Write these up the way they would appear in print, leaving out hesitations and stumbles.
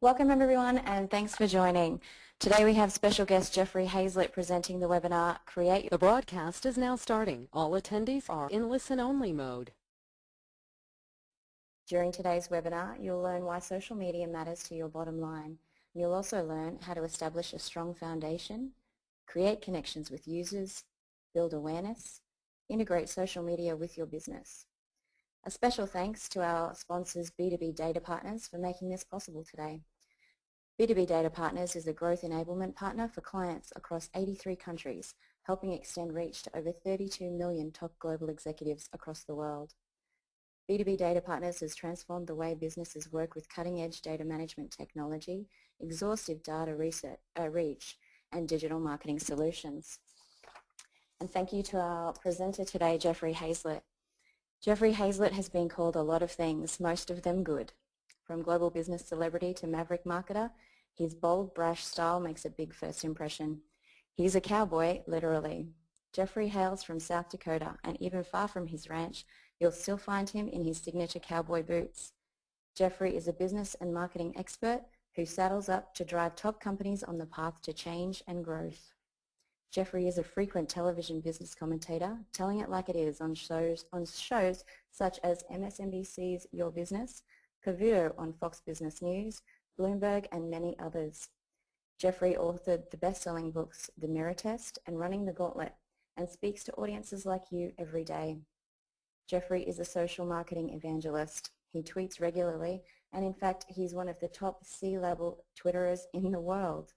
Welcome everyone, and thanks for joining. Today we have special guest Jeffrey Hayzlett presenting the webinar Create. The broadcast is now starting. All attendees are in listen-only mode. During today's webinar, you'll learn why social media matters to your bottom line. You'll also learn how to establish a strong foundation, create connections with users, build awareness, integrate social media with your business. A special thanks to our sponsors B2B Data Partners for making this possible today. B2B Data Partners is a growth enablement partner for clients across 83 countries, helping extend reach to over 32 million top global executives across the world. B2B Data Partners has transformed the way businesses work with cutting-edge data management technology, exhaustive data reach, and digital marketing solutions. And thank you to our presenter today, Jeffrey Hayzlett. Jeffrey Hayzlett has been called a lot of things, most of them good. From global business celebrity to maverick marketer, his bold, brash style makes a big first impression. He's a cowboy, literally. Jeffrey hails from South Dakota, and even far from his ranch, you'll still find him in his signature cowboy boots. Jeffrey is a business and marketing expert who saddles up to drive top companies on the path to change and growth. Jeffrey is a frequent television business commentator, telling it like it is on shows such as MSNBC's Your Business, Cavuto on Fox Business News, Bloomberg, and many others. Jeffrey authored the best-selling books The Mirror Test and Running the Gauntlet, and speaks to audiences like you every day. Jeffrey is a social marketing evangelist. He tweets regularly, and in fact, he's one of the top C-level Twitterers in the world.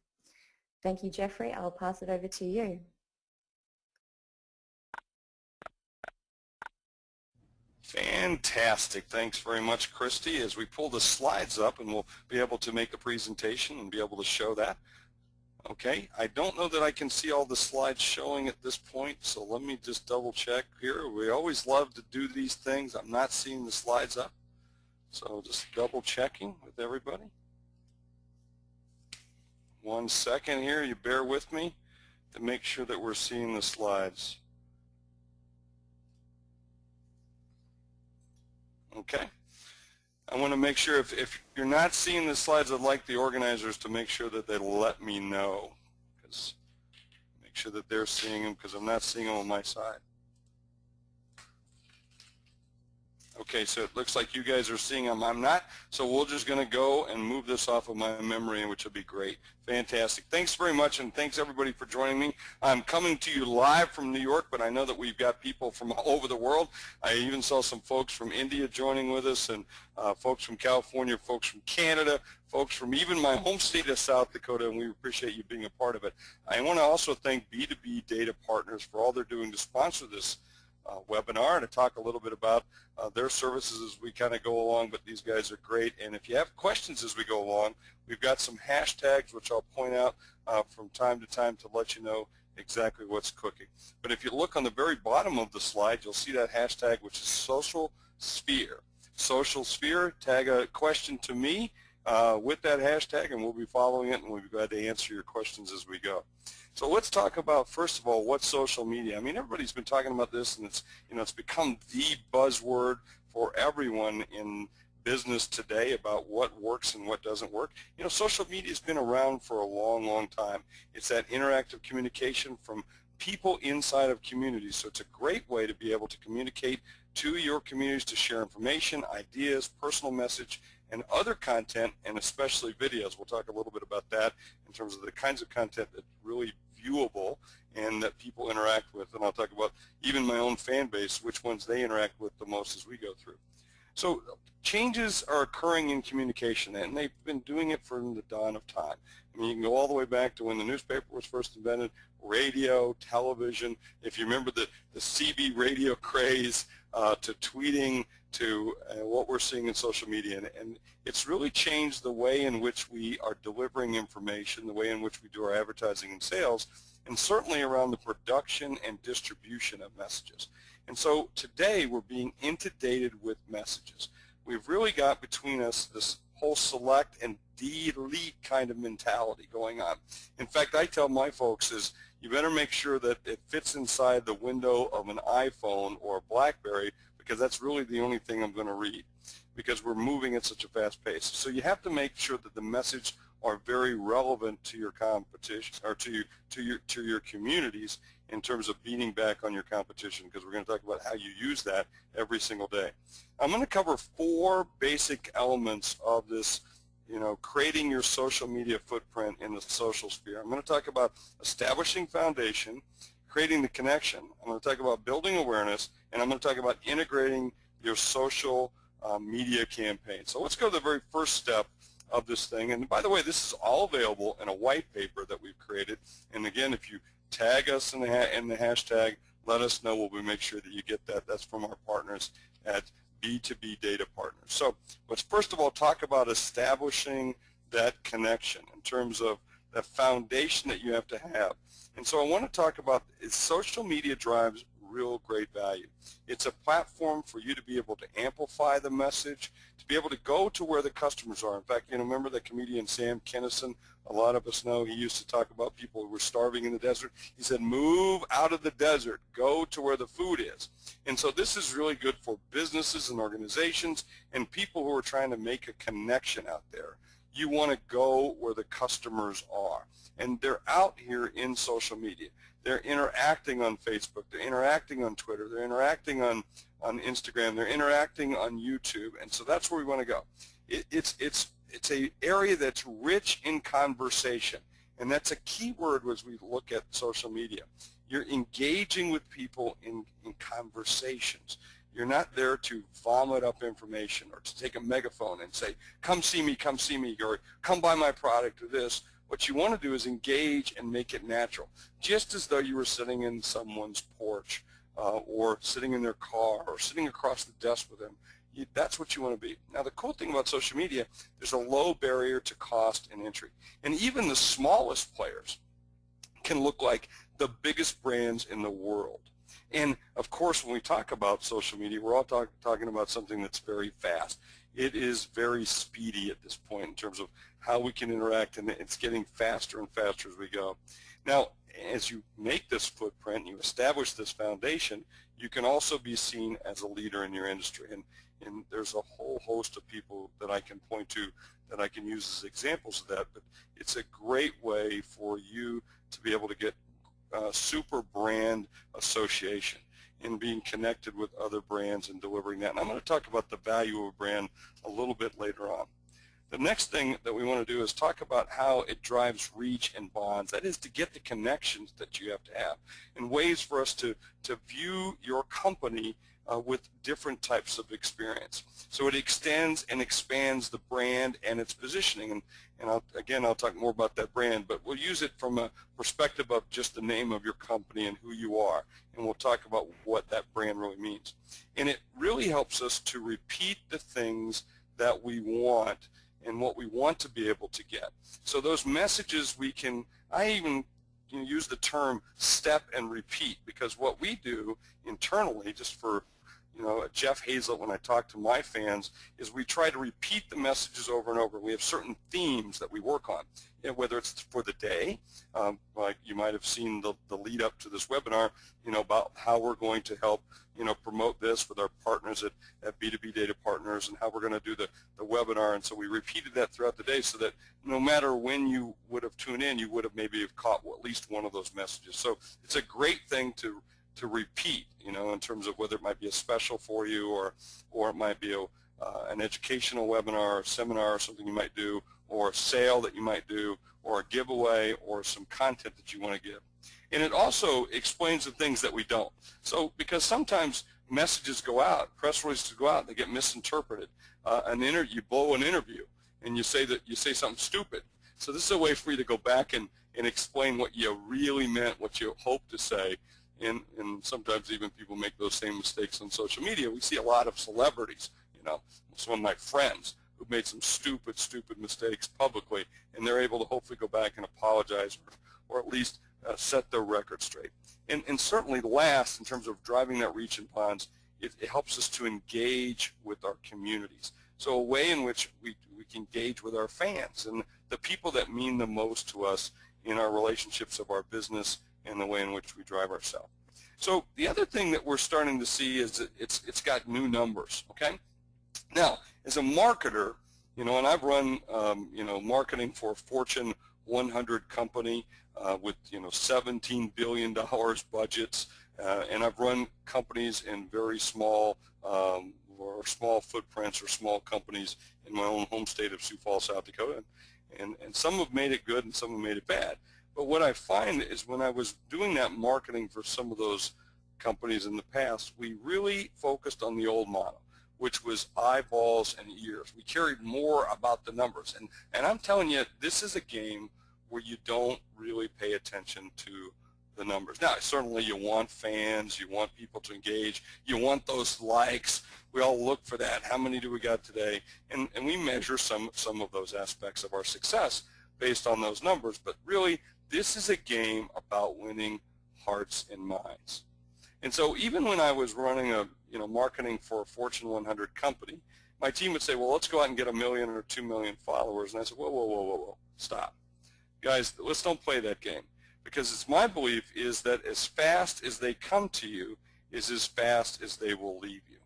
Thank you, Jeffrey. I'll pass it over to you. Fantastic. Thanks very much, Christy. As we pull the slides up, and we'll be able to make the presentation and be able to show that. Okay, I don't know that I can see all the slides showing at this point, so let me just double check here. We always love to do these things. I'm not seeing the slides up, so just double checking with everybody. 1 second here, you bear with me to make sure that we're seeing the slides. Okay. I want to make sure if you're not seeing the slides, I'd like the organizers to make sure that they let me know. Make sure that they're seeing them, because I'm not seeing them on my side. Okay, so it looks like you guys are seeing them. I'm not, so we're just going to go and move this off of my memory, which will be great. Fantastic. Thanks very much, and thanks everybody for joining me. I'm coming to you live from New York, but I know that we've got people from all over the world. I even saw some folks from India joining with us, and folks from California, folks from Canada, folks from even my home state of South Dakota, and we appreciate you being a part of it. I want to also thank B2B Data Partners for all they're doing to sponsor this webinar, and to talk a little bit about their services as we kind of go along, but these guys are great. And if you have questions as we go along, we've got some hashtags which I'll point out from time to time to let you know exactly what's cooking. But if you look on the very bottom of the slide, you'll see that hashtag, which is Social Sphere. Social Sphere, tag a question to me with that hashtag, and we'll be following it, and we'll be glad to answer your questions as we go. So let's talk about, first of all, what's social media. I mean, everybody's been talking about this, and it's become the buzzword for everyone in business today about what works and what doesn't work. Social media has been around for a long, long time. It's that interactive communication from people inside of communities. So it's a great way to be able to communicate to your communities, to share information, ideas, personal message, and other content, and especially videos. We'll talk a little bit about that in terms of the kinds of content that's really viewable and that people interact with. And I'll talk about even my own fan base, which ones they interact with the most as we go through. So changes are occurring in communication, and they've been doing it from the dawn of time. I mean, you can go all the way back to when the newspaper was first invented, radio, television. If you remember the CB radio craze, to tweeting, to what we're seeing in social media. And it's really changed the way in which we are delivering information, the way in which we do our advertising and sales, and certainly around the production and distribution of messages. And so today we're being inundated with messages. We've really got between us this whole select and delete kind of mentality going on. In fact, I tell my folks is you better make sure that it fits inside the window of an iPhone or a BlackBerry, because that's really the only thing I'm going to read. because we're moving at such a fast pace. So you have to make sure that the message are very relevant to your competition or to your communities in terms of beating back on your competition, because we're going to talk about how you use that every single day. I'm going to cover 4 basic elements of this, creating your social media footprint in the social sphere. I'm going to talk about establishing foundation, creating the connection. I'm going to talk about building awareness, and I'm going to talk about integrating your social media campaign. So let's go to the very first step of this thing. And by the way, this is all available in a white paper that we've created. And again, if you tag us in the hashtag, let us know. We'll make sure that you get that. That's from our partners at B2B Data Partners. So let's first of all talk about establishing that connection in terms of the foundation that you have to have. And so I want to talk about is social media drives real great value. It's a platform for you to be able to amplify the message, to be able to go to where the customers are. In fact, remember the comedian Sam Kinison? A lot of us know he used to talk about people who were starving in the desert. He said, move out of the desert, go to where the food is. And so this is really good for businesses and organizations and people who are trying to make a connection out there. You want to go where the customers are. And they're out here in social media. They're interacting on Facebook. They're interacting on Twitter. They're interacting on Instagram. They're interacting on YouTube. And so that's where we want to go. It's an area that's rich in conversation. And that's a key word as we look at social media. You're engaging with people in conversations. You're not there to vomit up information or to take a megaphone and say, come see me, or come buy my product or this. What you want to do is engage and make it natural, just as though you were sitting in someone's porch or sitting in their car or sitting across the desk with them. That's what you want to be. Now, the cool thing about social media, there's a low barrier to cost and entry. And even the smallest players can look like the biggest brands in the world. And, of course, when we talk about social media, we're all talking about something that's very fast. It is very speedy at this point in terms of how we can interact, and it's getting faster and faster as we go. Now, as you make this footprint, you establish this foundation, you can also be seen as a leader in your industry. And there's a whole host of people that I can point to that I can use as examples of that, but it's a great way for you to be able to get super brand association and being connected with other brands and delivering that. And I'm going to talk about the value of a brand a little bit later on. The next thing that we want to do is talk about how it drives reach and bonds. That is to get the connections that you have to have and ways for us to view your company with different types of experience. So it extends and expands the brand and its positioning. And I'll talk more about that brand, but we'll use it from a perspective of just the name of your company and who you are. And we'll talk about what that brand really means. And it really helps us to repeat the things that we want and what we want to be able to get. So those messages I even use the term step and repeat, because what we do internally, just for Jeff Hazlett, when I talk to my fans, is we try to repeat the messages over and over. We have certain themes that we work on, whether it's for the day, like you might have seen the lead up to this webinar, about how we're going to help, promote this with our partners at B2B Data Partners and how we're going to do the webinar. And so we repeated that throughout the day so that no matter when you would have tuned in, you would have maybe caught at least one of those messages. So it's a great thing to repeat, in terms of whether it might be a special for you or it might be an educational webinar or seminar or something you might do, or a sale that you might do, or a giveaway, or some content that you want to give. And it also explains the things that we don't. So because sometimes messages go out, press releases go out, they get misinterpreted. You blow an interview and you say something stupid. So this is a way for you to go back and explain what you really meant, what you hoped to say. And sometimes even people make those same mistakes on social media. We see a lot of celebrities, some of my friends who've made some stupid mistakes publicly, and they're able to hopefully go back and apologize or at least set their record straight. And certainly last, in terms of driving that reach and bonds, it helps us to engage with our communities. So a way in which we can engage with our fans and the people that mean the most to us in our relationships of our business and the way in which we drive ourselves. So the other thing that we're starting to see is that it's got new numbers, okay? Now, as a marketer, and I've run, marketing for a Fortune 100 company with, $17 billion budgets, and I've run companies in very small or small footprints or small companies in my own home state of Sioux Falls, South Dakota, and some have made it good and some have made it bad. But what I find is when I was doing that marketing for some of those companies in the past, we really focused on the old model, which was eyeballs and ears. We cared more about the numbers. And I'm telling you, this is a game where you don't really pay attention to the numbers. Now, certainly you want fans, you want people to engage, you want those likes. We all look for that. How many do we got today? And we measure some of those aspects of our success based on those numbers. But really, this is a game about winning hearts and minds. And so even when I was running marketing for a Fortune 100 company, my team would say, well, let's go out and get 1 million or 2 million followers. And I said, whoa, stop. Guys, let's don't play that game. Because it's my belief is that as fast as they come to you is as fast as they will leave you.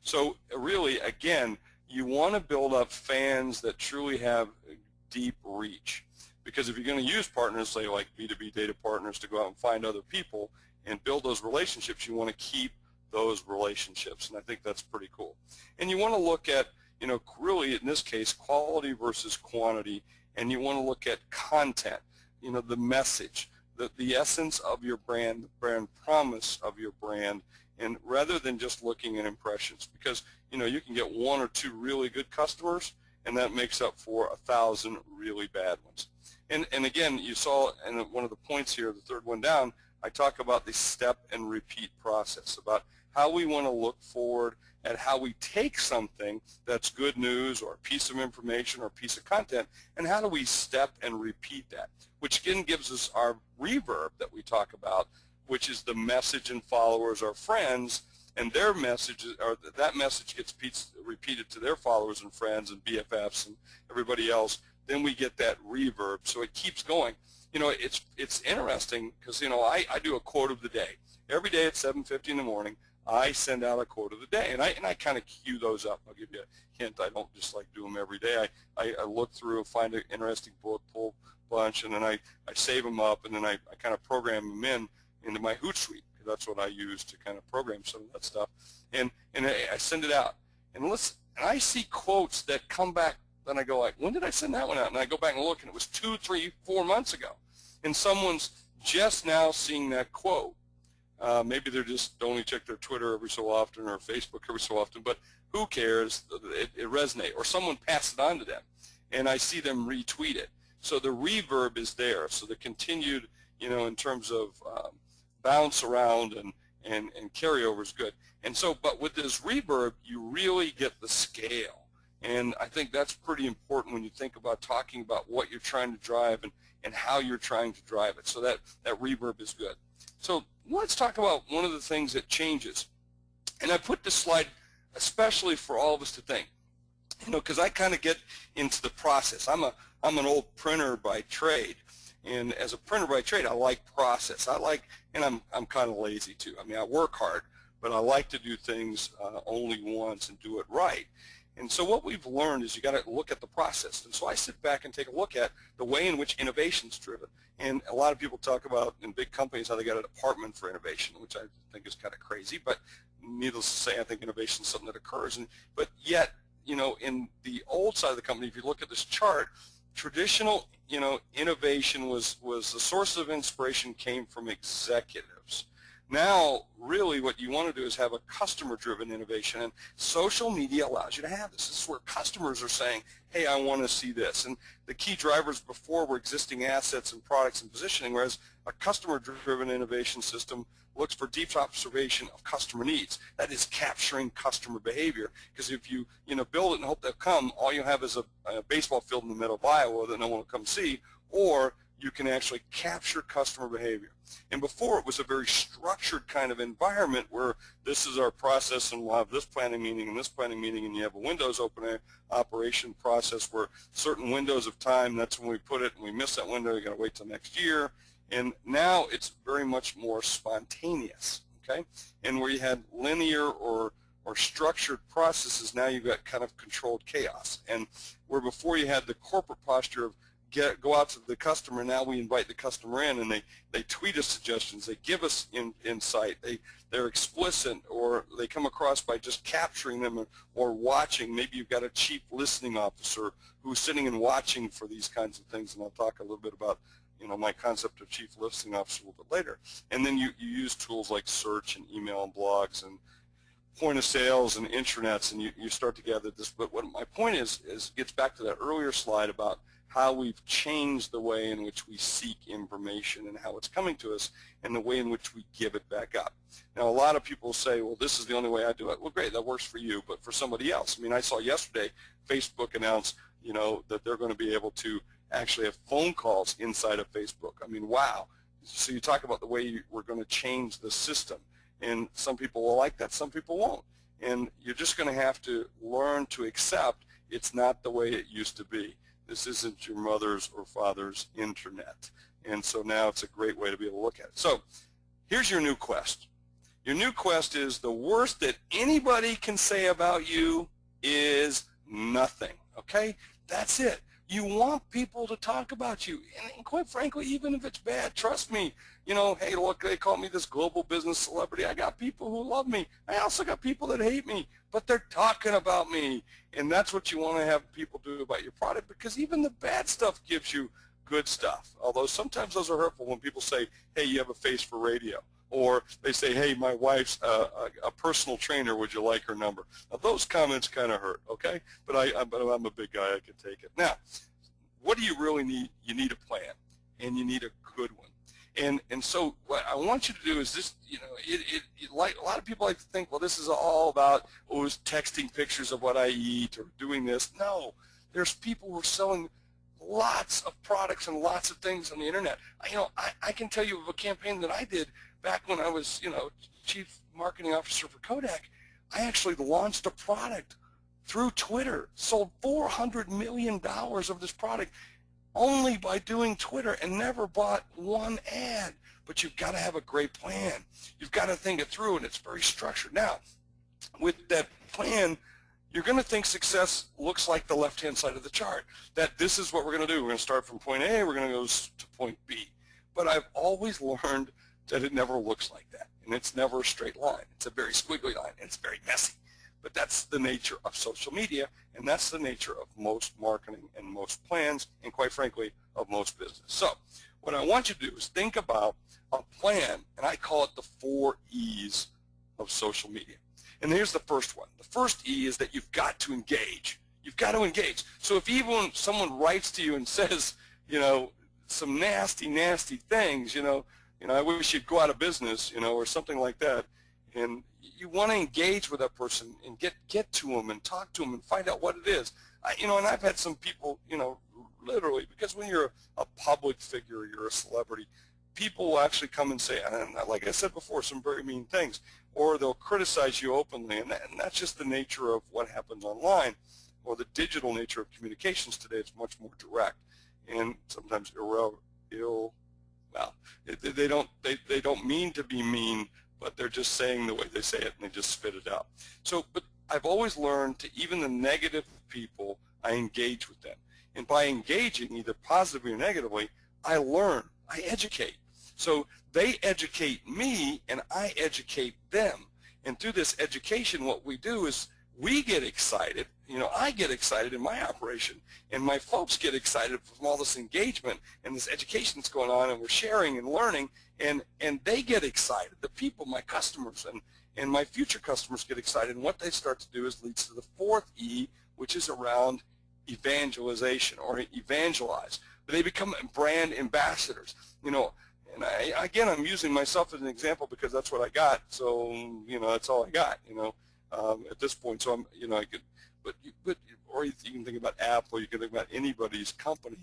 So really, again, you want to build up fans that truly have deep reach. Because if you're going to use partners, say like B2B data partners, to go out and find other people and build those relationships, you want to keep those relationships, and I think that's pretty cool. And you want to look at, really in this case, quality versus quantity, and you want to look at content, the message, the essence of your brand, the brand promise of your brand, and rather than just looking at impressions, because you can get 1 or 2 really good customers, and that makes up for 1,000 really bad ones. And again, you saw in one of the points here, the third one down, I talk about the step and repeat process, about how we want to look forward at how we take something that's good news or a piece of information or a piece of content, and how do we step and repeat that, which again gives us our reverb that we talk about, which is the message and followers, our friends, and their messages, or that message gets repeated to their followers and friends and BFFs and everybody else. Then we get that reverb, so it keeps going. It's interesting because I do a quote of the day every day at 7:50 in the morning. I send out a quote of the day, and I kind of queue those up. I'll give you a hint. I don't just like do them every day. I look through and find an interesting bullet pull bunch, and then I save them up, and then I kind of program them into my Hootsuite, because that's what I use to kind of program some of that stuff. And I send it out, and I see quotes that come back. Then I go like, when did I send that one out? And I go back and look, and it was 2, 3, 4 months ago. And someone's just now seeing that quote. Maybe they're just only check their Twitter every so often or Facebook every so often, but who cares? It resonates. Or someone passed it on to them, and I see them retweet it. So the reverb is there. So the continued, in terms of bounce around and carryover is good. And so, but with this reverb, you really get the scale. And I think that's pretty important when you think about talking about what you're trying to drive and how you're trying to drive it. So that reverb is good. So let's talk about one of the things that changes. And I put this slide especially for all of us to think, because I kind of get into the process. I'm an old printer by trade. And as a printer by trade, I like process. And I'm kind of lazy too. I mean, I work hard, but I like to do things only once and do it right. And so what we've learned is you got to look at the process. And so I sit back and take a look at the way in which innovation is driven. And a lot of people talk about in big companies how they got a department for innovation, which I think is kind of crazy. But needless to say, I think innovation is something that occurs. But yet, in the old side of the company, if you look at this chart, traditional, innovation was the source of inspiration came from executives. Now, really what you want to do is have a customer-driven innovation, and social media allows you to have this. This is where customers are saying, hey, I want to see this. And the key drivers before were existing assets and products and positioning, whereas a customer-driven innovation system looks for deep observation of customer needs. That is capturing customer behavior, because if you build it and hope they'll come, all you have is a baseball field in the middle of Iowa that no one will come see, or you can actually capture customer behavior. And before, it was a very structured kind of environment where this is our process, and we'll have this planning meeting and this planning meeting, and you have a Windows open operation process where certain windows of time, that's when we put it, and we miss that window, you got to wait till next year. And now it's very much more spontaneous, okay? And where you had linear or or structured processes, now you've got kind of controlled chaos. And where before you had the corporate posture of go out to the customer, now we invite the customer in, and they tweet us suggestions, they give us insight, they're explicit, or they come across by just capturing them or watching. Maybe you've got a chief listening officer who's sitting and watching for these kinds of things, and I'll talk a little bit about my concept of chief listening officer a little bit later. And then you use tools like search and email and blogs and point of sales and intranets, and you start to gather this. But what my point is gets back to that earlier slide about how we've changed the way in which we seek information and how it's coming to us and the way in which we give it back up. Now, a lot of people say, well, this is the only way I do it. Well, great, that works for you, but for somebody else. I mean, I saw yesterday Facebook announce, that they're going to be able to actually have phone calls inside of Facebook. I mean, wow. So you talk about the way we're going to change the system, and some people will like that, some people won't. And you're just going to have to learn to accept it's not the way it used to be. This isn't your mother's or father's internet. And so now it's a great way to be able to look at it. So here's your new quest. Your new quest is the worst that anybody can say about you is nothing, okay? That's it. You want people to talk about you, and quite frankly, even if it's bad, trust me, hey, look, they call me this global business celebrity. I got people who love me. I also got people that hate me, but they're talking about me, and that's what you want to have people do about your product, because even the bad stuff gives you good stuff, although sometimes those are hurtful when people say, hey, you have a face for radio, or they say, hey, my wife's a personal trainer, would you like her number? Now, those comments kind of hurt, okay? But I'm a big guy, I can take it. Now, what do you really need? You need a plan, and you need a good one. And so what I want you to do is this, like a lot of people like to think, well, this is all about texting pictures of what I eat or doing this. No, there's people who are selling lots of products and lots of things on the internet. I can tell you of a campaign that I did back when I was, chief marketing officer for Kodak. I actually launched a product through Twitter, sold $400 million of this product only by doing Twitter, and never bought one ad. But you've got to have a great plan. You've got to think it through, and it's very structured. Now, with that plan, you're going to think success looks like the left-hand side of the chart, that this is what we're going to do. We're going to start from point A, we're going to go to point B. But I've always learned that it never looks like that, and it's never a straight line. It's a very squiggly line, and it's very messy. But that's the nature of social media, and that's the nature of most marketing and most plans, and quite frankly, of most business. So what I want you to do is think about a plan, and I call it the 4 E's of social media. And here's the first one. The first E is that you've got to engage. You've got to engage. So if even someone writes to you and says, some nasty, nasty things, I wish you'd go out of business, or something like that, and you want to engage with that person and get to them and talk to them and find out what it is. And I've had some people, literally, because when you're a public figure, you're a celebrity, people will actually come and say, like I said before, some very mean things, or they'll criticize you openly, and that's just the nature of what happens online, or the digital nature of communications today. It's much more direct, and sometimes they don't mean to be mean, but they're just saying the way they say it, and they just spit it out. So, but I've always learned to, even the negative people, I engage with them. And by engaging, either positively or negatively, I learn, I educate. So they educate me, and I educate them. And through this education, what we do is we get excited. I get excited in my operation, and my folks get excited from all this engagement and this education that's going on, and we're sharing and learning, and they get excited. The people, my customers, and my future customers get excited, and what they start to do is leads to the 4th E, which is around evangelization, or evangelize. They become brand ambassadors. And again, I'm using myself as an example because that's what I got. So that's all I got. At this point, so I'm, I could, or you can think about Apple, you can think about anybody's company.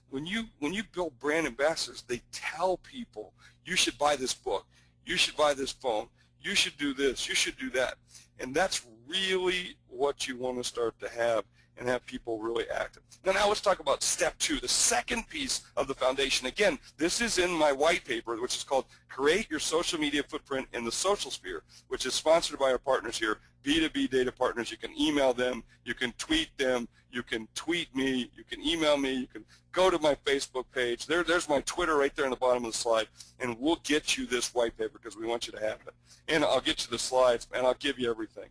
When you build brand ambassadors, they tell people, you should buy this book, you should buy this phone, you should do this, you should do that, and that's really what you want to start to have, and have people really active. Now let's talk about step 2, the second piece of the foundation. Again, this is in my white paper, which is called Create Your Social Media Footprint in the Social Sphere, which is sponsored by our partners here, B2B data partners. You can email them, you can tweet them, you can tweet me, you can email me, you can go to my Facebook page. There's my Twitter right there in the bottom of the slide, and we'll get you this white paper because we want you to have it. And I'll get you the slides, and I'll give you everything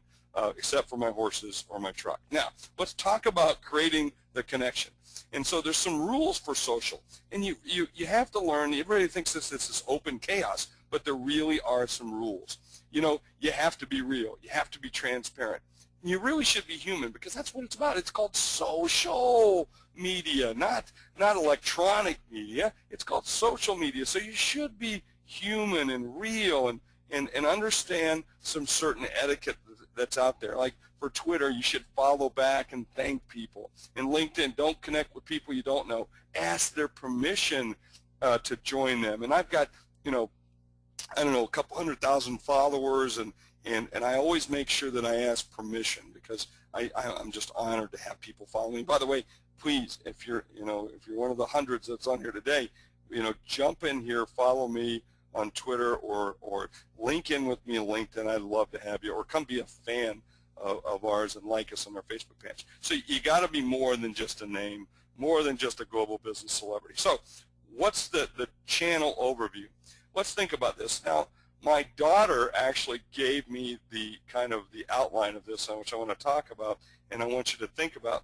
except for my horses or my truck. Now, let's talk about creating the connection. And so there's some rules for social, and you have to learn. Everybody thinks this is open chaos, but there really are some rules. You know, you have to be real. You have to be transparent. And you really should be human because that's what it's about. It's called social media, not electronic media. It's called social media. So you should be human and real and understand some certain etiquette that's out there. Like for Twitter, you should follow back and thank people. In LinkedIn, don't connect with people you don't know. Ask their permission to join them. And I've got, you know, I don't know, a couple 100,000 followers, and I always make sure that I ask permission because I'm just honored to have people follow me. By the way, please, if you're one of the hundreds that's on here today, you know, jump in here, follow me on Twitter or link in with me on LinkedIn. I'd love to have you, or come be a fan of ours and like us on our Facebook page. So you got to be more than just a name, more than just a global business celebrity. So what's the channel overview? Let's think about this. Now, my daughter actually gave me the kind of the outline of this, which I want to talk about, and I want you to think about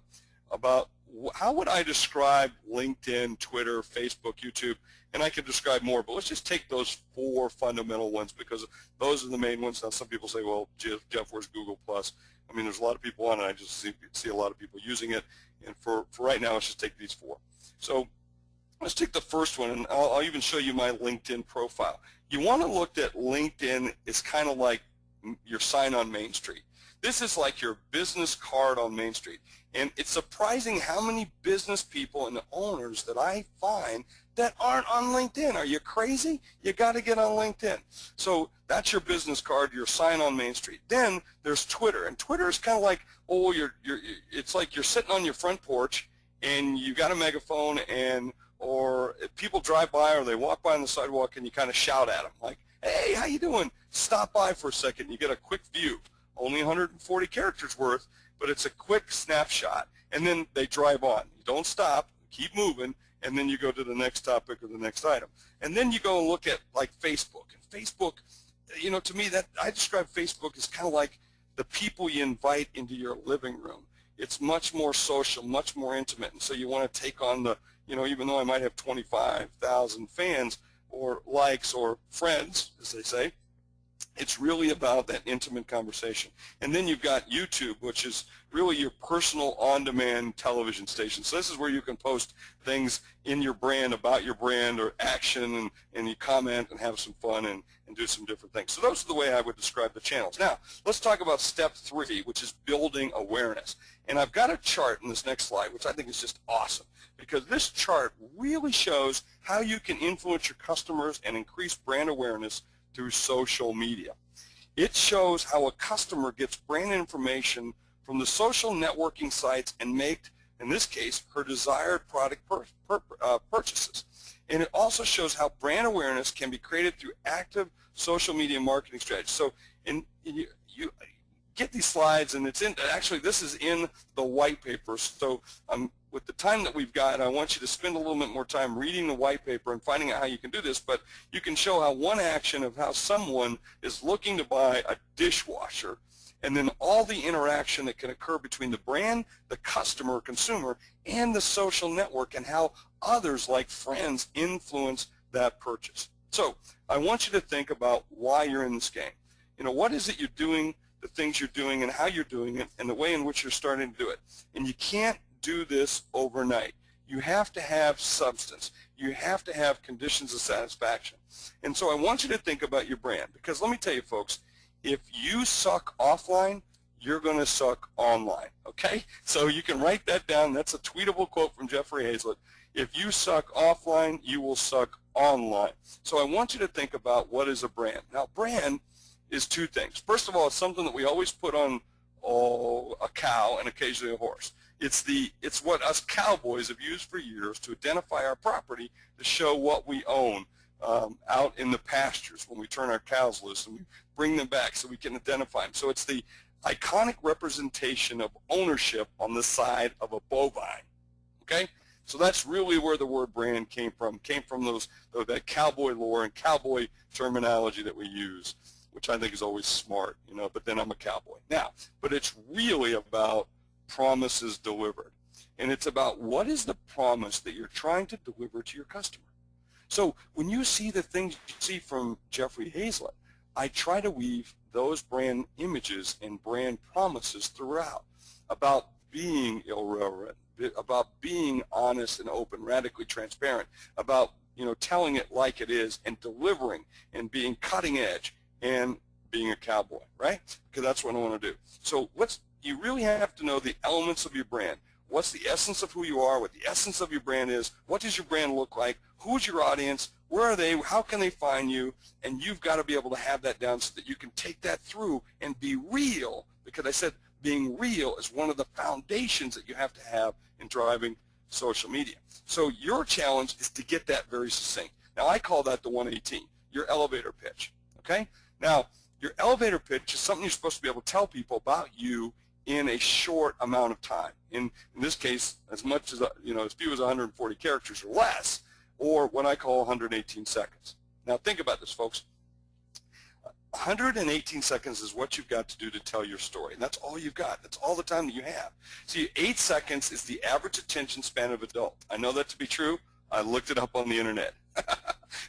how would I describe LinkedIn, Twitter, Facebook, YouTube, and I could describe more, but let's just take those 4 fundamental ones because those are the main ones. Now, some people say, well, Jeff, where's Google+? I mean, there's a lot of people on it. I just see a lot of people using it, and for right now, let's just take these 4. So let's take the first one, and I'll even show you my LinkedIn profile. You want to look at LinkedIn as kind of like your sign on Main Street. This is like your business card on Main Street. And it's surprising how many business people and owners that I find that aren't on LinkedIn. Are you crazy? You got to get on LinkedIn. So that's your business card, your sign on Main Street. Then there's Twitter, and Twitter is kind of like, oh, it's like you're sitting on your front porch and you got a megaphone, or if people drive by or they walk by on the sidewalk and you kind of shout at them like, hey, how you doing? Stop by for a second. You get a quick view, only 140 characters worth, but it's a quick snapshot, and then they drive on. You don't stop, keep moving, and then you go to the next topic or the next item. And then you go and look at like Facebook. And Facebook, you know, to me, that I describe Facebook as kind of like the people you invite into your living room. It's much more social, much more intimate, and so you want to take on the, you know, even though I might have 25,000 fans or likes or friends, as they say, it's really about that intimate conversation. And then you've got YouTube, which is really your personal on-demand television station. So this is where you can post things in your brand, about your brand, or action, and you comment and have some fun and do some different things. So those are the way I would describe the channels. Now, let's talk about step 3, which is building awareness. And I've got a chart in this next slide, which I think is just awesome, because this chart really shows how you can influence your customers and increase brand awareness through social media. It shows how a customer gets brand information from the social networking sites and make, in this case, her desired product purchases. And it also shows how brand awareness can be created through active social media marketing strategies. So you get these slides, and it's in, actually this is in the white paper. So with the time that we've got, I want you to spend a little bit more time reading the white paper and finding out how you can do this, but you can show how one action of how someone is looking to buy a dishwasher, and then all the interaction that can occur between the brand, the customer, consumer, and the social network, and how others like friends influence that purchase. So I want you to think about why you're in this game. You know, what is it you're doing, the things you're doing, and how you're doing it, and the way in which you're starting to do it. And you can't do this overnight. You have to have substance. You have to have conditions of satisfaction. And so I want you to think about your brand, because let me tell you, folks, if you suck offline, you're going to suck online, okay? So you can write that down. That's a tweetable quote from Jeffrey Hazlett. If you suck offline, you will suck online. So I want you to think about what is a brand. Now, brand is 2 things. First of all, it's something that we always put on a cow and occasionally a horse. It's what us cowboys have used for years to identify our property, to show what we own out in the pastures when we turn our cows loose and we bring them back so we can identify them. So it's the iconic representation of ownership on the side of a bovine. Okay? So that's really where the word brand came from that cowboy lore and cowboy terminology that we use, which I think is always smart, you know, but then I'm a cowboy. Now, but it's really about promises delivered. And it's about what is the promise that you're trying to deliver to your customer. So when you see the things you see from Jeffrey Hayzlett, I try to weave those brand images and brand promises throughout about being irreverent, about being honest and open, radically transparent, about, you know, telling it like it is and delivering and being cutting edge and being a cowboy, right? Because that's what I want to do. So you really have to know the elements of your brand. What's the essence of who you are, what the essence of your brand is, what does your brand look like, who's your audience, where are they, how can they find you, and you've got to be able to have that down so that you can take that through and be real, because I said being real is one of the foundations that you have to have in driving social media. So your challenge is to get that very succinct. Now I call that the 118, your elevator pitch, okay? Now your elevator pitch is something you're supposed to be able to tell people about you in a short amount of time. In this case, as much as, you know, as few as 140 characters or less, or what I call 118 seconds. Now think about this, folks. 118 seconds is what you've got to do to tell your story, and that's all you've got. That's all the time that you have. See, 8 seconds is the average attention span of adult. I know that to be true. I looked it up on the internet.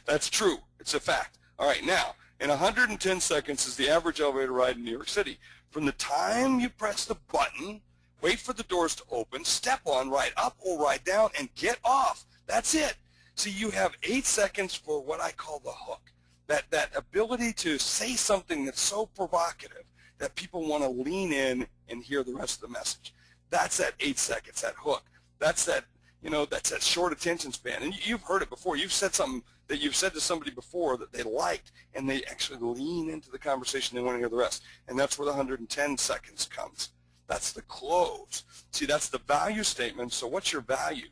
That's true. It's a fact. All right, now, in 110 seconds is the average elevator ride in New York City. From the time you press the button, wait for the doors to open, step on, ride up or ride down, and get off. That's it. See, you have 8 seconds for what I call the hook. That ability to say something that's so provocative that people want to lean in and hear the rest of the message. That's that 8 seconds, that hook. That's that, you know, that's that short attention span. And you've heard it before. You've said something that you've said to somebody before that they liked, and they actually lean into the conversation. They want to hear the rest. And that's where the 110 seconds comes. That's the close. See, that's the value statement. So what's your value?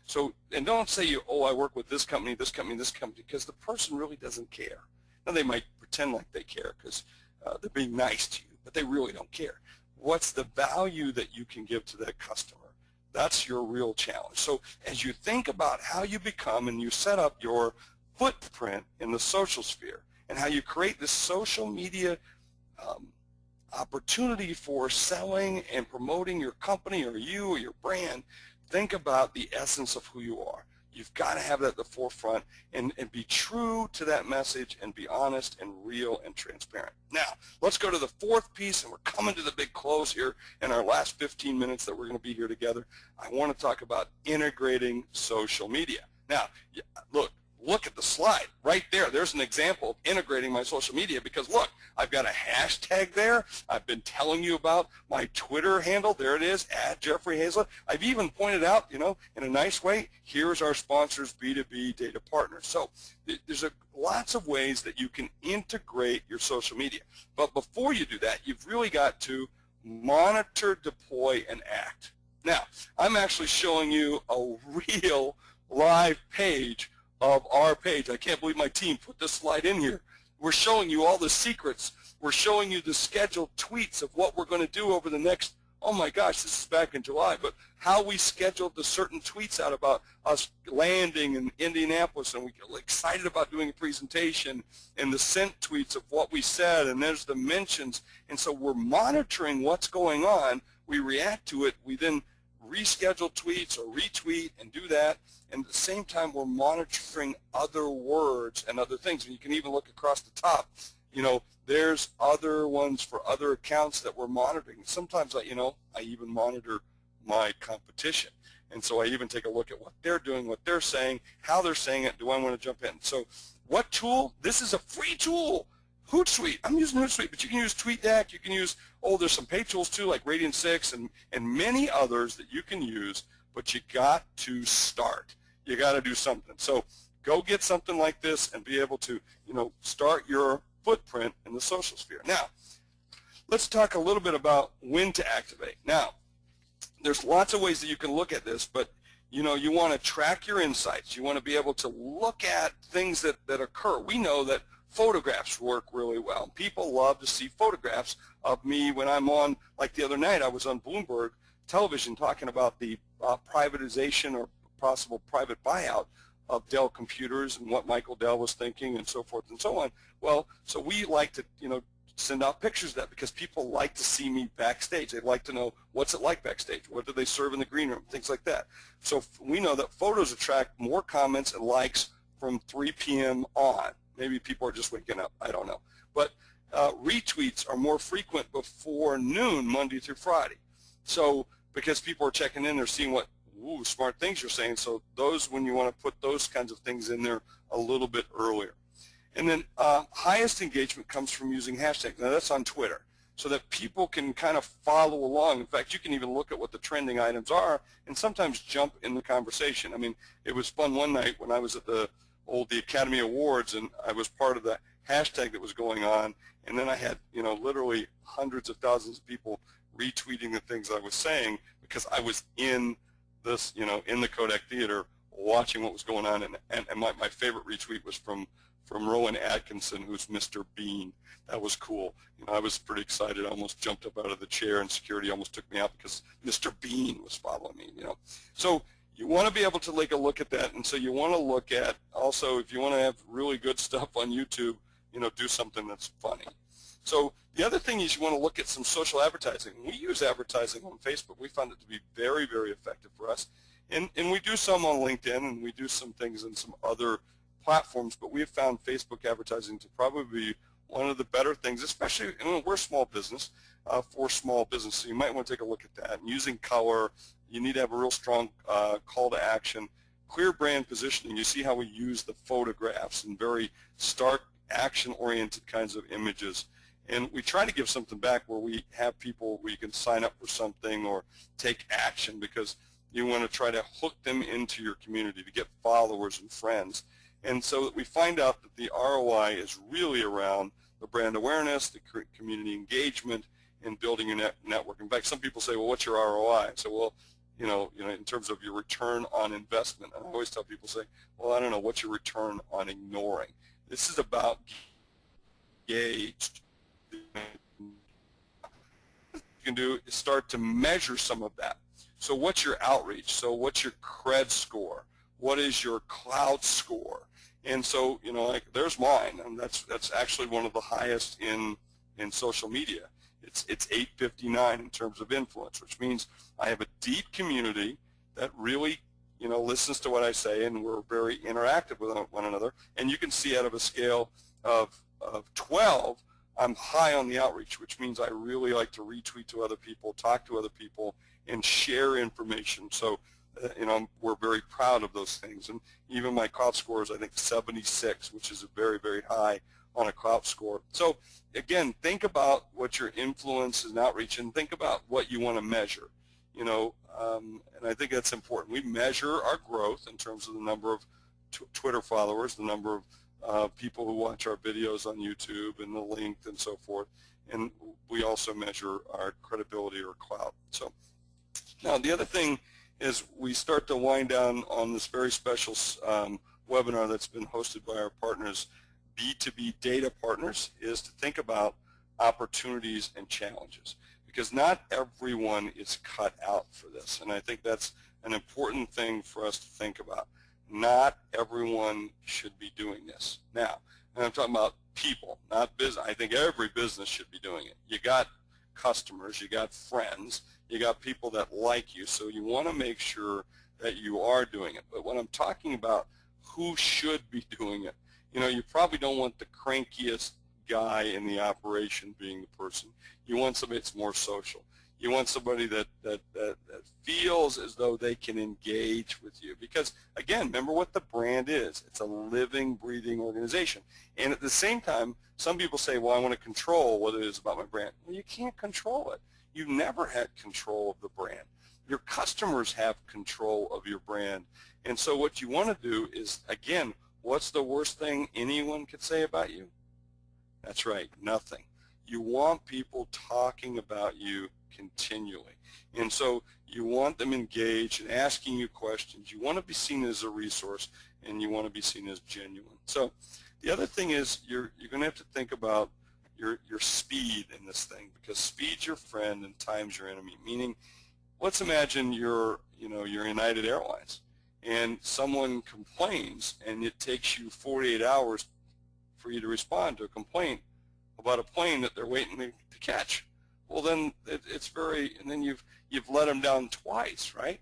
So, and don't say, oh, I work with this company, this company, this company, because the person really doesn't care. Now, they might pretend like they care because they're being nice to you, but they really don't care. What's the value that you can give to that customer? That's your real challenge. So as you think about how you become and you set up your footprint in the social sphere and how you create this social media opportunity for selling and promoting your company or you or your brand, think about the essence of who you are. You've got to have that at the forefront and be true to that message and be honest and real and transparent. Now, let's go to the fourth piece, and we're coming to the big close here in our last 15 minutes that we're going to be here together. I want to talk about integrating social media. Now, look at the slide right there. There's an example of integrating my social media because, look, I've got a hashtag there. I've been telling you about my Twitter handle. There it is, @JeffreyHayzlett. I've even pointed out, you know, in a nice way, here's our sponsors, B2B Data Partners. So there's lots of ways that you can integrate your social media. But before you do that, you've really got to monitor, deploy, and act. Now, I'm actually showing you a real live page of our page. I can't believe my team put this slide in here. We're showing you all the secrets. We're showing you the scheduled tweets of what we're going to do over the next, oh my gosh, this is back in July, but how we scheduled the certain tweets out about us landing in Indianapolis, and we get excited about doing a presentation, and the sent tweets of what we said, and there's the mentions. And so we're monitoring what's going on. We react to it. We then reschedule tweets or retweet and do that. And at the same time, we're monitoring other words and other things. And you can even look across the top. You know, there's other ones for other accounts that we're monitoring. Sometimes, I even monitor my competition. And so I even take a look at what they're doing, what they're saying, how they're saying it. Do I want to jump in? So what tool? This is a free tool. Hootsuite. I'm using Hootsuite, but you can use TweetDeck. You can use, there's some paid tools too, like Radiant6 and many others that you can use, but you got to start. You got to do something. So go get something like this and be able to, start your footprint in the social sphere. Now, let's talk a little bit about when to activate. Now, there's lots of ways that you can look at this, but you want to track your insights. You want to be able to look at things that occur. We know that photographs work really well. People love to see photographs of me when I'm on, like the other night I was on Bloomberg television talking about the privatization or possible private buyout of Dell computers and what Michael Dell was thinking and so forth and so on. Well, so we like to, send out pictures of that because people like to see me backstage. They like to know what's it like backstage, what do they serve in the green room, things like that. So we know that photos attract more comments and likes from 3 p.m. on. Maybe people are just waking up, I don't know. But retweets are more frequent before noon, Monday through Friday. So because people are checking in, they're seeing what smart things you're saying. So those, when you want to put those kinds of things in there a little bit earlier. And then highest engagement comes from using hashtags. Now that's on Twitter, so that people can kind of follow along. In fact, you can even look at what the trending items are and sometimes jump in the conversation. I mean, it was fun one night when I was at the Academy Awards, and I was part of the hashtag that was going on, and then I had, literally hundreds of thousands of people retweeting the things I was saying because I was in this, in the Kodak Theater watching what was going on, and my favorite retweet was from Rowan Atkinson, who's Mr. Bean. That was cool. I was pretty excited. I almost jumped up out of the chair, and security almost took me out because Mr. Bean was following me. So you want to be able to take a look at that, and so you want to look at also, if you want to have really good stuff on YouTube, do something that's funny. So the other thing is you want to look at some social advertising. We use advertising on Facebook. We found it to be very, very effective for us, and we do some on LinkedIn, and we do some things in some other platforms, but we have found Facebook advertising to probably be one of the better things, especially we're a small business, for small business, so you might want to take a look at that. And using color, you need to have a real strong call to action, clear brand positioning. You see how we use the photographs and very stark action-oriented kinds of images. And we try to give something back where we have people where you can sign up for something or take action, because you want to try to hook them into your community to get followers and friends. And so that we find out that the ROI is really around the brand awareness, the community engagement, and building your network. In fact, some people say, well, what's your ROI? So, well, in terms of your return on investment. And I always tell people, say, well, I don't know, what's your return on ignoring? This is about engaged. What you can do is start to measure some of that. So what's your outreach? So what's your cred score? What is your cloud score? And so, like, there's mine, and that's actually one of the highest in social media. It's 859 in terms of influence, which means I have a deep community that really, listens to what I say, and we're very interactive with one another. And you can see out of a scale of 12, I'm high on the outreach, which means I really like to retweet to other people, talk to other people, and share information. So, we're very proud of those things. And even my cloud score is, I think, 76, which is a very, very high on a cloud score. So again, think about what your influence and outreach, and think about what you want to measure. And I think that's important. We measure our growth in terms of the number of Twitter followers, the number of people who watch our videos on YouTube, and the length and so forth. And we also measure our credibility or clout. So now the other thing is we start to wind down on this very special webinar that's been hosted by our partners, B2B Data Partners, is to think about opportunities and challenges, because not everyone is cut out for this. And I think that's an important thing for us to think about. Not everyone should be doing this. Now, and I'm talking about people, not business. I think every business should be doing it. You got customers, you got friends, you got people that like you, so you want to make sure that you are doing it. But when I'm talking about who should be doing it, you probably don't want the crankiest guy in the operation being the person. You want somebody that's more social. You want somebody that feels as though they can engage with you. Because, again, remember what the brand is. It's a living, breathing organization. And at the same time, some people say, well, I want to control what it is about my brand. Well, you can't control it. You've never had control of the brand. Your customers have control of your brand. And so what you want to do is, again, what's the worst thing anyone could say about you? That's right, nothing. You want people talking about you continually. And so you want them engaged and asking you questions. You want to be seen as a resource. and you want to be seen as genuine. So the other thing is you're going to have to think about your speed in this thing, because speed's your friend and time's your enemy. Meaning, let's imagine you're United Airlines and someone complains and it takes you 48 hours for you to respond to a complaint about a plane that they're waiting to catch. Well, then and then you've let them down twice, right?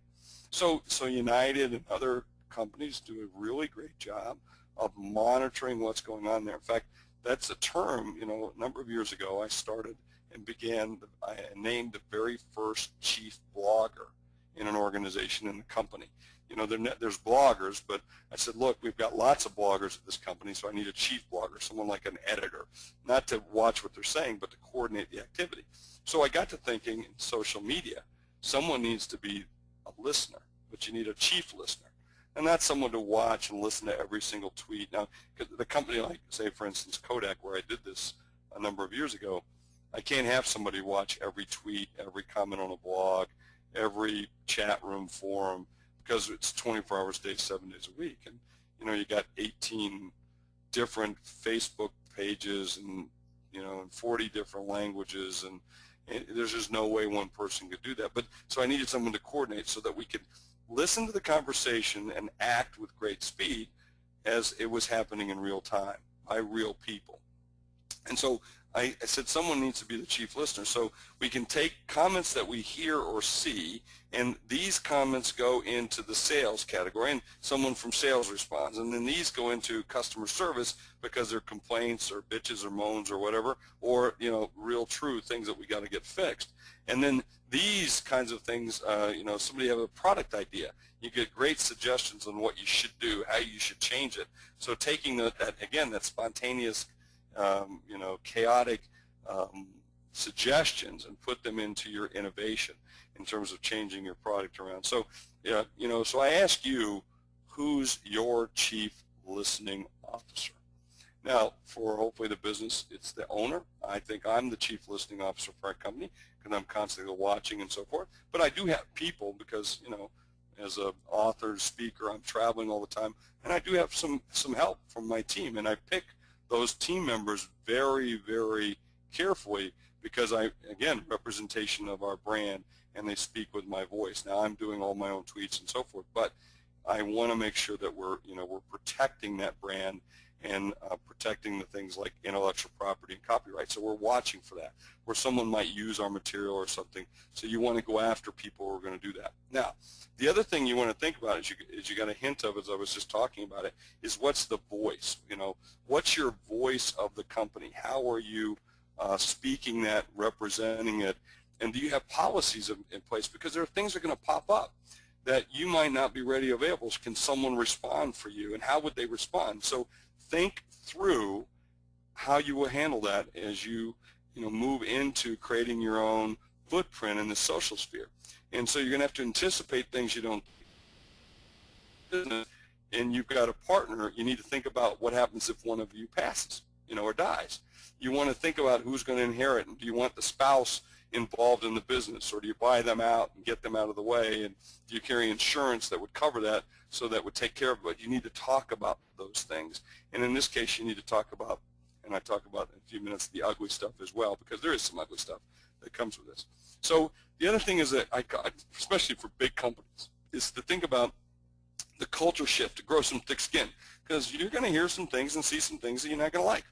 So United and other companies do a really great job of monitoring what's going on there. In fact, that's a term, a number of years ago I started and I named the very first chief blogger in an organization, in the company. There's bloggers, but I said, look, we've got lots of bloggers at this company, so I need a chief blogger, someone like an editor, not to watch what they're saying, but to coordinate the activity. So I got to thinking, in social media, someone needs to be a listener, but you need a chief listener, and not someone to watch and listen to every single tweet. Now, the company, like, say, for instance, Kodak, where I did this a number of years ago, I can't have somebody watch every tweet, every comment on a blog, every chat room forum, because it's 24 hours a day, 7 days a week. And, you got 18 different Facebook pages and, in 40 different languages, and there's just no way one person could do that. But so I needed someone to coordinate so that we could listen to the conversation and act with great speed as it was happening in real time by real people. And so I said someone needs to be the chief listener, so we can take comments that we hear or see, and these comments go into the sales category, and someone from sales responds, and then these go into customer service because they're complaints or bitches or moans or whatever, or real true things that we got to get fixed. And then these kinds of things, somebody have a product idea, you get great suggestions on what you should do, how you should change it. So taking that spontaneous chaotic suggestions and put them into your innovation in terms of changing your product around. So, so I ask you, who's your chief listening officer? Now, for hopefully the business, it's the owner. I think I'm the chief listening officer for our company because I'm constantly watching and so forth. But I do have people because, as an author, speaker, I'm traveling all the time, and I do have some help from my team, and I pick those team members very, very carefully because again, representation of our brand, and they speak with my voice. Now, I'm doing all my own tweets and so forth, but I want to make sure that we're protecting that brand and protecting the things like intellectual property and copyright. So we're watching for that, where someone might use our material or something. So you want to go after people who are going to do that. Now, the other thing you want to think about is you got a hint of, as I was just talking about it, is what's the voice? What's your voice of the company? How are you speaking that, representing it? And do you have policies in place? Because there are things that are going to pop up that you might not be ready or available. Can someone respond for you, and how would they respond? So think through how you will handle that as you move into creating your own footprint in the social sphere. And so you're going to have to anticipate things you don't. And you've got a partner. You need to think about what happens if one of you passes, or dies. You want to think about who's going to inherit, and do you want the spouse involved in the business, or do you buy them out and get them out of the way, and do you carry insurance that would cover that, so that would take care of it? But you need to talk about those things, and in this case you need to talk about, and I talk about in a few minutes, the ugly stuff as well, because there is some ugly stuff that comes with this. So the other thing is that especially for big companies, is to think about the culture shift, to grow some thick skin, because you're going to hear some things and see some things that you're not going to like.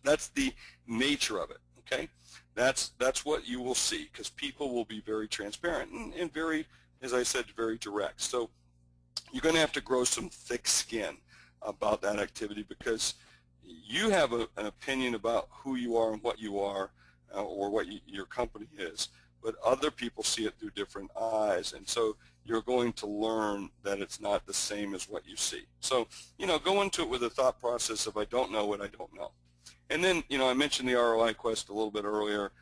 That's the nature of it, okay? That's what you will see, because people will be very transparent and very, as I said, very direct. So you're going to have to grow some thick skin about that activity, because you have an opinion about who you are and what you are, or what your company is, but other people see it through different eyes, and so you're going to learn that it's not the same as what you see. So, go into it with a thought process of, I don't know what I don't know. And then, I mentioned the ROI quest a little bit earlier.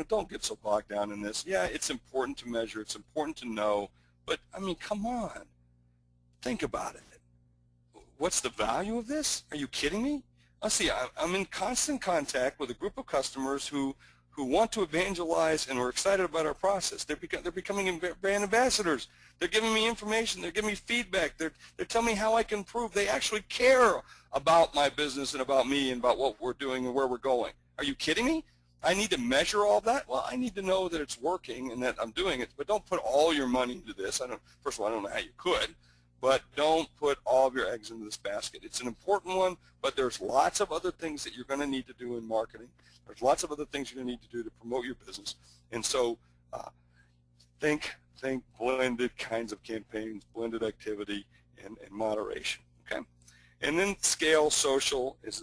Don't get so bogged down in this. Yeah, it's important to measure. It's important to know. But, I mean, come on. Think about it. What's the value of this? Are you kidding me? See, I'm in constant contact with a group of customers who who want to evangelize and are excited about our process. They're becoming brand ambassadors. They're giving me information. They're giving me feedback. They're telling me how I can improve. They actually care about my business and about me and about what we're doing and where we're going. Are you kidding me? I need to measure all that? Well, I need to know that it's working and that I'm doing it, but don't put all your money into this. First of all, I don't know how you could, but don't put all of your eggs into this basket. It's an important one, but there's lots of other things that you're going to need to do in marketing. There's lots of other things you're going to need to do to promote your business. And so think blended kinds of campaigns, blended activity, and moderation, okay? And then scale social is,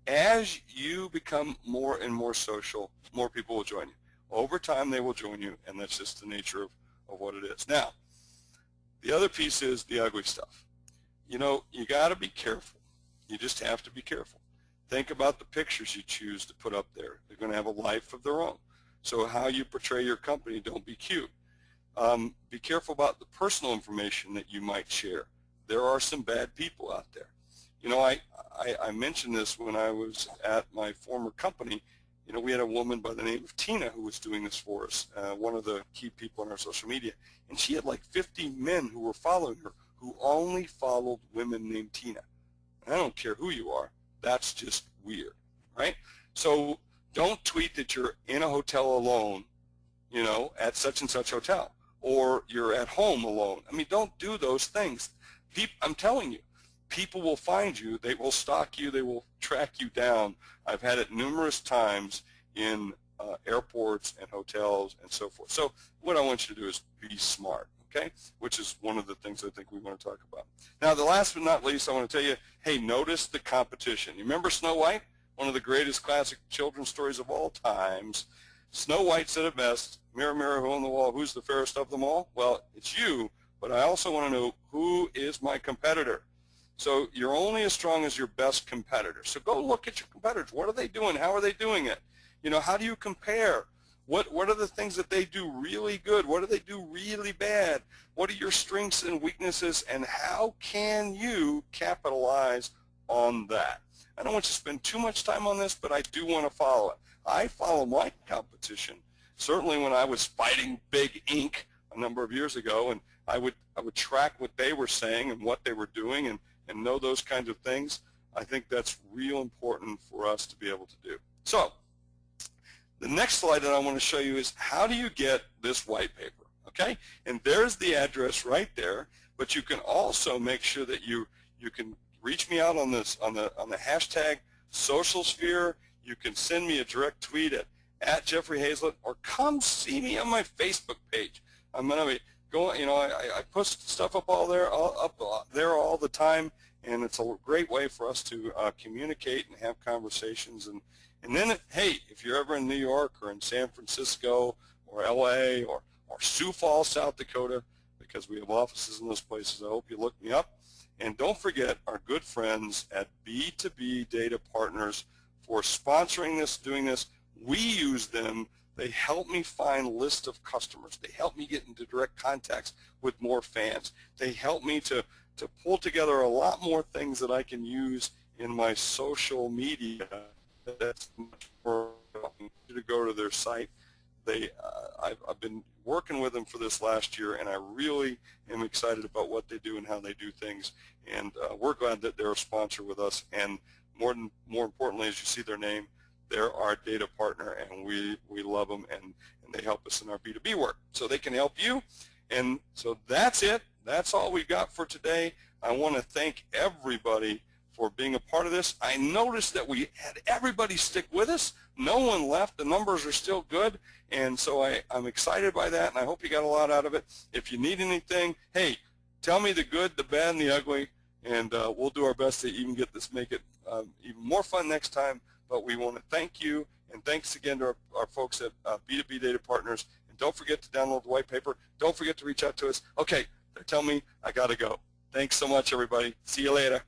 as you become more and more social, more people will join you. Over time, they will join you, and that's just the nature of what it is. Now, the other piece is the ugly stuff. You got to be careful. You just have to be careful. Think about the pictures you choose to put up there. They're going to have a life of their own. So how you portray your company, don't be cute. Be careful about the personal information that you might share. There are some bad people out there. I mentioned this when I was at my former company. We had a woman by the name of Tina who was doing this for us, one of the key people in our social media. And she had like 50 men who were following her who only followed women named Tina. And I don't care who you are. That's just weird, right? So don't tweet that you're in a hotel alone, at such and such hotel, or you're at home alone. I mean, don't do those things. I'm telling you, people will find you. They will stalk you. They will track you down. I've had it numerous times in airports and hotels and so forth. So what I want you to do is be smart, okay, which is one of the things I think we want to talk about. Now, the last but not least, I want to tell you, hey, notice the competition. You remember Snow White? One of the greatest classic children's stories of all times. Snow White said it best, mirror, mirror, who on the wall, who's the fairest of them all? Well, it's you, but I also want to know who is my competitor. So you're only as strong as your best competitor. So go look at your competitors. What are they doing? How are they doing it? How do you compare? What are the things that they do really good? What do they do really bad? What are your strengths and weaknesses, and how can you capitalize on that? I don't want you to spend too much time on this, but I do want to follow it. I follow my competition. Certainly when I was fighting Big Inc. a number of years ago, and I would track what they were saying and what they were doing and know those kinds of things. I think that's real important for us to be able to do. So the next slide that I want to show you is how do you get this white paper, okay? And there's the address right there, but you can also make sure that you can reach me out on this on the hashtag SocialSphere. You can send me a direct tweet at Jeffrey Hayzlett, or come see me on my Facebook page. I'm going to be going, I post stuff up there all the time, and it's a great way for us to communicate and have conversations. And then, hey, if you're ever in New York or in San Francisco or LA or Sioux Falls, South Dakota, because we have offices in those places, I hope you look me up. And don't forget our good friends at B2B Data Partners for sponsoring this, doing this. We use them. They help me find lists of customers. They help me get into direct contacts with more fans. They help me to pull together a lot more things that I can use in my social media. That's much more to go to their site. I've been working with them for this last year, and I really am excited about what they do and how they do things. And we're glad that they're a sponsor with us. And more importantly, as you see their name, they're our data partner, and we love them, and they help us in our B2B work. So they can help you. And so that's it. That's all we got for today. I want to thank everybody for being a part of this. I noticed that we had everybody stick with us. No one left. The numbers are still good, and so I'm excited by that, and I hope you got a lot out of it. If you need anything, hey, tell me the good, the bad, and the ugly, and we'll do our best to even make it even more fun next time. But we want to thank you, and thanks again to our folks at B2B Data Partners. And don't forget to download the white paper. Don't forget to reach out to us. Okay, they're telling me I got to go. Thanks so much, everybody. See you later.